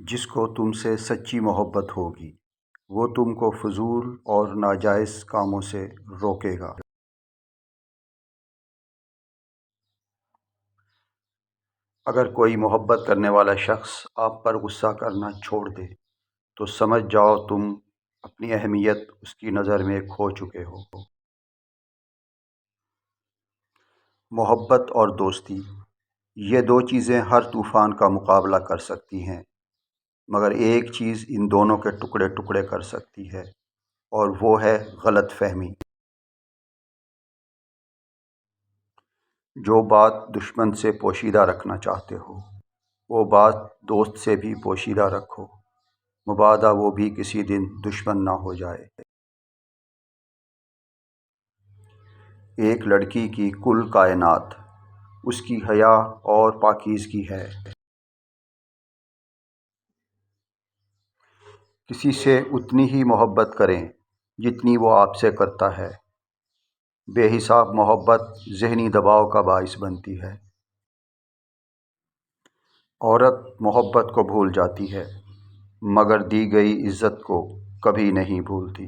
جس کو تم سے سچی محبت ہوگی وہ تم کو فضول اور ناجائز کاموں سے روکے گا۔ اگر کوئی محبت کرنے والا شخص آپ پر غصہ کرنا چھوڑ دے تو سمجھ جاؤ تم اپنی اہمیت اس کی نظر میں کھو چکے ہو۔ محبت اور دوستی، یہ دو چیزیں ہر طوفان کا مقابلہ کر سکتی ہیں، مگر ایک چیز ان دونوں کے ٹکڑے ٹکڑے کر سکتی ہے، اور وہ ہے غلط فہمی۔ جو بات دشمن سے پوشیدہ رکھنا چاہتے ہو وہ بات دوست سے بھی پوشیدہ رکھو، مبادا وہ بھی کسی دن دشمن نہ ہو جائے۔ ایک لڑکی کی کل کائنات اس کی حیا اور پاکیزگی ہے۔ کسی سے اتنی ہی محبت کریں جتنی وہ آپ سے کرتا ہے۔ بے حساب محبت ذہنی دباؤ کا باعث بنتی ہے۔ عورت محبت کو بھول جاتی ہے مگر دی گئی عزت کو کبھی نہیں بھولتی۔